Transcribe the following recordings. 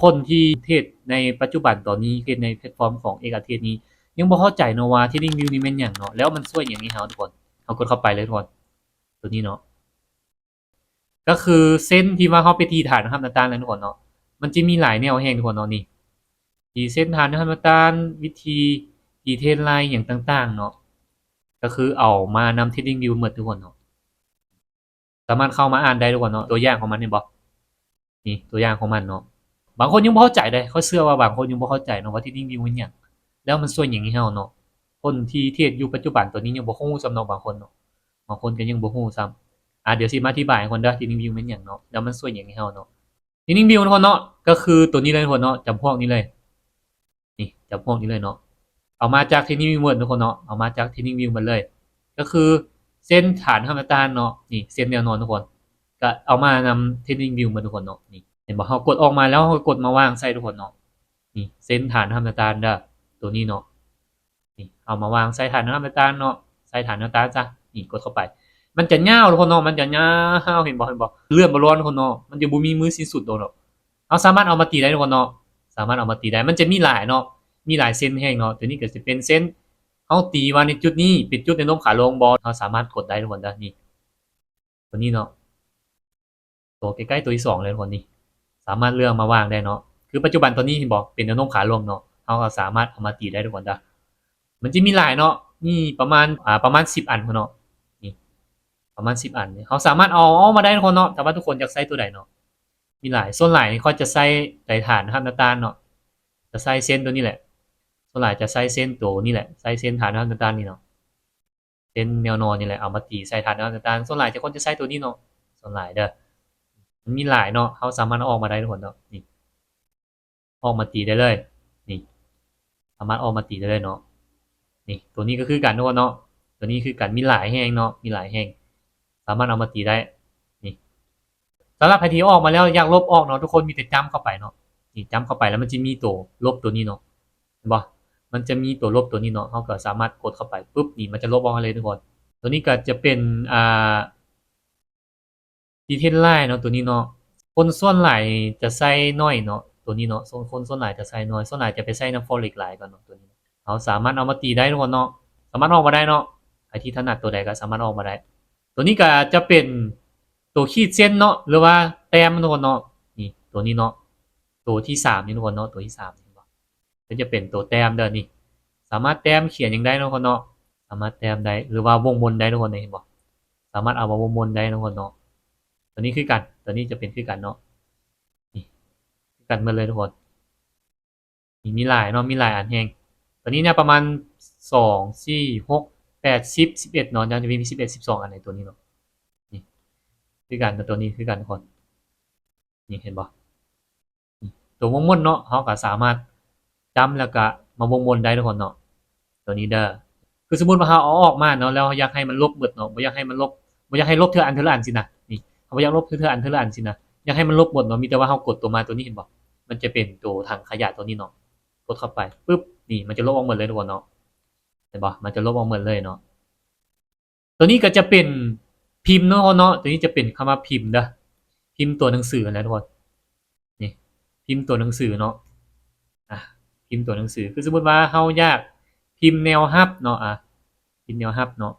คนที่เทศในปัจจุบันตอนนี้คือในแพลตฟอร์มของเอกเทศนี้ยังบ่เข้าใจเนาะว่า Trading View นี่แม่นหยังเนาะแล้วมันช่วยหยังให้เราทุกคนเรากดเข้าไปเลยทุกคนตัวนี้เนาะก็คือเส้นที่ว่าเราไปตีฐานนะครับต่างๆแล้วทุกคนเนาะมันจะมีหลายแนวแฮงทุกคนเนาะนี่ตีเส้นฐานนะครับต่างๆวิธีตีเทรนไลน์หยังต่างๆเนาะก็คือเอามานำ Trading View หมดทุกคนเนาะสามารถเข้ามาอ่านได้ทุกคนเนาะตัวอย่างของมันเห็นบ่นี่ตัวอย่างของมันเนาะบางคนยังบ่เข้าใจเลยเขาเชื่อว่าบางคนยังบ่เข้าใจเนาะว่า Trading View มันหยังแล้วมันช่วยหยังให้เราเนาะคนที่เทรดอยู่ปัจจุบันตัวนี้ยังบ่ฮู้สำหรับบางคนเนาะบางคนก็ยังบ่ฮู้ซ้ำเดี๋ยวสิมาอธิบายให้คนเด้อ Trading View มันหยังเนาะแล้วมันช่วยหยังให้เราเนาะ Trading View ทุกคนเนาะก็คือตัวนี้เลยทุกคนเนาะจำพวกนี้เลยนี่จำพวกนี้เลยเนาะเอามาจาก Trading View หมดทุกคนเนาะเอามาจาก Trading View หมดเลยก็คือเส้นฐานธรรมดาเนาะนี่เส้นแนวนอนทุกคนก็เอามานำ Trading View มาทุกคนเนาะนี่เห็นบ่เฮากดออกมาแล้วเฮากดมาวางใส่ทุกคนเนาะนี่เส้นฐานธรรมดาเด้อตัวนี้เนาะนี่เอามาวางใส่ฐานธรรมดาเนาะใส่ฐานธรรมดาจ้ะนี่กดเข้าไปมันจะยาวทุกคนเนาะมันจะยาวเห็นบ่เลื่อนบ่ร้อนทุกคนเนาะมันจะบ่มีมือสิ้นสุดโดนเนาะเอาสามารถเอามาตีได้ทุกคนเนาะสามารถเอามาตีได้มันจะมีหลายเนาะมีหลายเส้นแห้งเนาะตัวนี้ก็จะเป็นเส้นเฮาตีว่าในจุดนี้เป็นจุดแนวโน้มขาลงบ่เฮาสามารถกดได้ทุกคนเด้อนี่ตัวนี้เนาะตัวใกล้ๆตัวที่2เลยทุกคนนี่สามารถเลือกมาวางได้เนาะคือปัจจุบันตัวนี้เห็นบ่เป็นแนวโน้มขาลงเนาะเฮาก็สามารถเอามาตีได้ทุกคนเด้อมันจะมีหลายเนาะนี่ประมาณ10อันพุ่นเนาะนี่ประมาณ10อันเฮาสามารถเอามาได้ทุกคนเนาะแต่ว่าทุกคนอยากใช้ตัวใดเนาะมีหลายส่วนหลายเขาจะใช้ไต่ฐานนะครับน้ำตาลเนาะจะใช้เส้นตัวนี้แหละส่วนหลายจะใช้เส้นตัวนี้แหละใช้เส้นฐานนะครับน้ำตาลนี่เนาะเส้นแนวนอนนี่แหละเอามาตีใส่ฐานนะครับน้ำตาลส่วนหลายจะคนจะใช้ตัวนี้เนาะส่วนหลายเด้อมันมีหลายเนาะเขาสามารถเอาออกมาได้ทุกคนเนาะนี่ออกมาตีได้เลยนี่สามารถออกมาตีได้เลยเนาะนี่ตัวนี้ก็คือการทุกคนเนาะตัวนี้คือการมีหลายแห่งเนาะมีหลายแห่งสามารถเอามาตีได้นี่สำหรับใครที่ออกมาแล้วอยากลบออกเนาะทุกคนมีแต่จำเข้าไปเนาะนี่จำเข้าไปแล้วมันจะมีตัวลบตัวนี้เนาะเห็นบ่มันจะมีตัวลบตัวนี้เนาะเขาก็สามารถกดเข้าไปปุ๊บนี่มันจะลบออกเลยทุกคนตัวนี้ก็จะเป็นาดีเทลไลน์เนาะตัวนี้เนาะคนส่วนหลายจะใส่น้อยเนาะตัวนี้เนาะคนส่วนหลายจะใส่น้อยส่วนหลายจะไปใส่น้ำฟอริกหลายก่อนเนาะตัวนี้เขาสามารถเอามาตีได้ทุกคนเนาะสามารถออกมาได้เนาะใครที่ถนัดตัวใดก็สามารถออกมาได้ตัวนี้ก็จะเป็นตัวขีดเส้นเนาะหรือว่าแต้มทุกคนเนาะนี่ตัวนี้เนาะตัวที่3นี่ทุกคนเนาะตัวที่3นี่ก็จะเป็นตัวแต้มเด้อนี่สามารถแต้มเขียนอย่างได้ทุกคนเนาะสามารถแต้มได้หรือว่าวงบนได้ทุกคนเห็นบ่สามารถเอามาวงบนได้ทุกคนเนาะตัวนี้คือกันตัวนี้จะเป็นคือกันเนาะนี่คือกันมาเลยทุกคนมีหลายเนาะมีหลายอันแฮงตัวนี้เนี่ยประมาณ2 4 6 8 10 11เนาะจะมี11 12อันในตัวนี้เนาะนี่คือกันตัวนี้คือกันทุกคนนี่เห็นบ่ตัววงบนเนาะเขาก็สามารถจำแล้วก็มาวงบนได้ทุกคนเนาะตัวนี้เด้อคือสมมุติว่าเขาเอาออกมาเนาะแล้วอยากให้มันลบเบิดเนาะบ่อยากให้มันลบบ่อยากให้ลบเทื่ออันเทื่ออันสินะนี่เขาบ่อยากลบเทื่ออันเทื่ออันสินะอยากให้มันลบหมดเนาะมีแต่ว่าเขากดตัวมาตัวนี้เห็นบ่มันจะเป็นตัวถังขยะตัวนี้เนาะกดเข้าไปปึ๊บนี่มันจะลบออกหมดเลยทุกคนเนาะเห็นบ่มันจะลบออกหมดเลยเนาะตัวนี้ก็จะเป็นพิมพ์เนาะเนาะตัวนี้จะเป็นคำว่าพิมพ์เด้อพิมพ์ตัวหนังสือนะทุกคนนี่พิมพ์ตัวหนังสือเนาะอ่ะพิมพ์ตัวหนังสือคือสมมุติว่าเฮาอยากพิมพ์แนวรับเนาะพิมพ์แนวรับเนาะ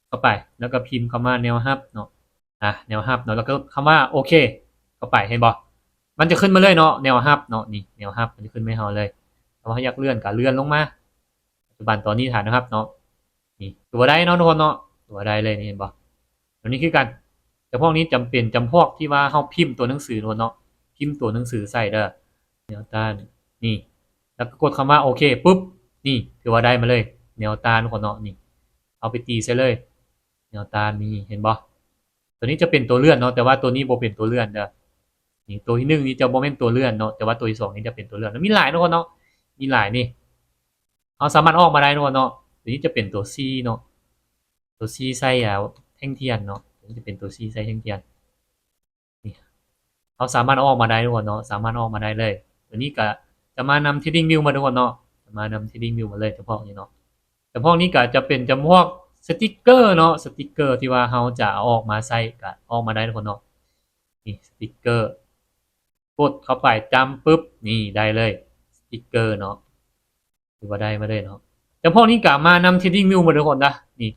เข้าไปแล้วก็พิมพ์คำว่าแนวรับเนาะแนวรับเนาะแล้วก็คำว่าโอเคเข้าไปเห็นบ่มันจะขึ้นมาเลยเนาะแนวรับเนาะนี่แนวรับมันจะขึ้นมาให้เฮาเลยถ้าว่าอยากเลื่อนก็เลื่อนลงมาปัจจุบันตอนนี้ฐานนะครับเนาะนี่ตัวใดเนาะทุกคนเนาะตัวใดเลยนี่เห็นบ่ตัวนี้คือกันแต่พวกนี้จำเป็นจำพวกที่ว่าเฮาพิมพ์ตัวหนังสือเนาะพิมพ์ตัวหนังสือใส่เด้อแนวต้านนี่แล้วก็กดคำว่าโอเคปุ๊บนี่ถือว่าได้มาเลยแนวต้านทุกคนเนาะนี่เอาไปตีใส่เลยแนวต้านนี่เห็นบ่ตัวนี้จะเป็นตัวเลื่อนเนาะแต่ว่าตัวนี้บ่เป็นตัวเลื่อนเด้อนี่ตัวที่1นี่จะบ่แม่นตัวเลื่อนเนาะแต่ว่าตัวที่2นี่จะเป็นตัวเลื่อนมีหลายทุกคนเนาะมีหลายนี่เอาสามารถออกมาได้ทุกคนเนาะตัวนี้จะเป็นตัว C เนาะตัว C ใส่แท่งเทียนเนาะตัวนี้จะเป็นตัว C ใส่แท่งเทียนนี่เอาสามารถออกมาได้ทุกคนเนาะสามารถออกมาได้เลยตัวนี้ก็จะมานำ Trading View มาทุกคนเนาะจะมานำ Trading View มาเลยเฉพาะนี้เนาะเฉพาะนี้ก็จะเป็นจำพวกสติกเกอร์เนาะสติกเกอร์ที่ว่าเราจะเอาออกมาใส่ก็ออกมาได้ทุกคนเนาะนี่สติกเกอร์ กดเข้าไปจำปุ๊บนี่ได้เลยสติกเกอร์เนาะถือว่าได้มาเลยเนาะแต่พวกนี้ก็มานำ Trading View หมดทุกคนนะนี่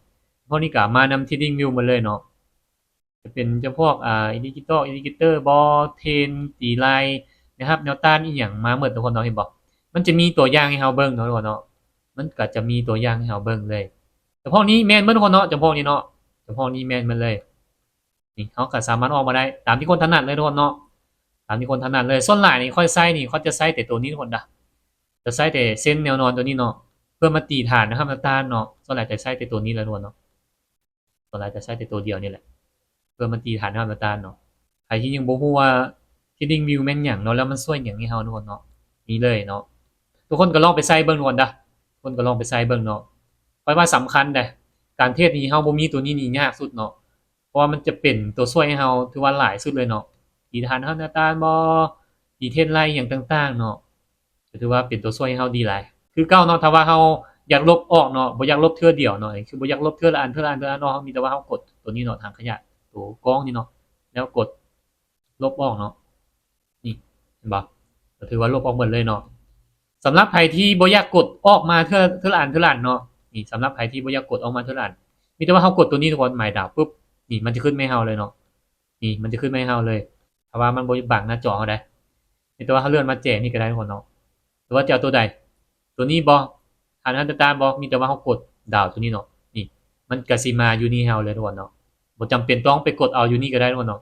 พวกนี้ก็มานำ Trading View หมดเลยเนาะจะเป็นเจ้าพวกIndicator Ball Trend ตีไลน์นะครับแนวต้านอีหยังมาหมดทุกคนเนาะเห็นบ่มันจะมีตัวอย่างให้เราเบิ่งเนาะทุกคนเนาะมันก็จะมีตัวอย่างให้เราเบิ่งเลยแต่พวกนี้แม่นเบิดทุกคนเนาะเฉพาะนี้เนาะเฉพาะนี้แม่นหมดเลยนี่เขาก็สามารถออกมาได้ตามที่คนถนัดเลยทุกคนเนาะตามที่คนถนัดเลยส่วนหลายนี่ค่อยใช้นี่เขาจะใช้แต่ตัวนี้ทุกคนนะจะใช้แต่เส้นแนวนอนตัวนี้เนาะเพื่อมาตีฐานนะครับแนวต้านเนาะส่วนใหญ่จะใช้แต่ตัวนี้แล้วทุกคนเนาะส่วนใหญ่จะใช้แต่ตัวเดียวนี่แหละเพื่อมาตีฐานนะครับแนวต้านเนาะใครที่ยังบ่ฮู้ว่า Trading View แม่นหยังเนาะแล้วมันช่วยหยังให้เฮาทุกคนเนาะนี่เลยเนาะทุกคนก็ลองไปใช้เบิ่งทุกคนนะทุกคนก็ลองไปใช้เบิ่งเนาะเพราะว่าสำคัญเด้การเทรดนี่เฮาบ่มีตัวนี้นี่ยากสุดเนาะเพราะว่ามันจะเป็นตัวช่วยให้เฮาถือว่าหลายสุดเลยเนาะตีฐานนะครับแนวต้านบ่ตีเทรนไลน์หยังต่างๆเนาะก็ถือว่าเป็นตัวช่วยให้เฮาดีหลายคือเก่าเนาะถ้าว่าเฮาอยากลบออกเนาะบ่อยากลบเทื่อเดียวเนาะคือบ่อยากลบเทื่อละอันเทื่อละอันเทื่อละอันเนาะมีแต่ว่าเฮากดตัวนี้เนาะถังขยะตัวกรองนี่เนาะแล้วกดลบออกเนาะนี่เห็นบ่ก็ถือว่าลบออกหมดเลยเนาะสำหรับใครที่บ่อยากกดออกมาเทื่อละอันเทื่อละอันเนาะนี่สำหรับใครที่บ่อยากกดออกมาเทื่อละอันมีแต่ว่าเฮากดตัวนี้ทุกคนหมายดาวปุ๊บนี่มันจะขึ้นไม่เฮาเลยเนาะนี่มันจะขึ้นไม่เฮาเลยถ้าว่ามันบ่บังหน้าจอเฮาได้มีแต่ว่าเฮาเลื่อนมาแจ้นี่ก็ได้ทุกคนเนาะหรือว่าจะเอาตัวใดตัวนี้บ่ฐานตามบ่มีแต่ว่าเฮากดดาวตัวนี้เนาะนี่มันก็สิมาอยู่นี่เฮาเลยทุกคนเนาะบ่จำเป็นต้องไปกดเอาอยู่นี่ก็ได้ทุกคนเนาะ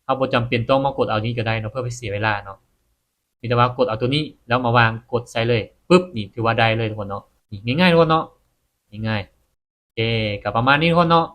เฮาบ่จำเป็นต้องมากดเอานี้ก็ได้เนาะเพื่อไปเสียเวลาเนาะมีแต่ว่ากดเอาตัวนี้แล้วมาวางกดใส่เลยปึ๊บนี่ถือว่าได้เลยทุกคนเนาะนี่ง่ายๆทุกคนเนาะง่ายๆโอเคก็ประมาณนี้ทุกคนเนาะ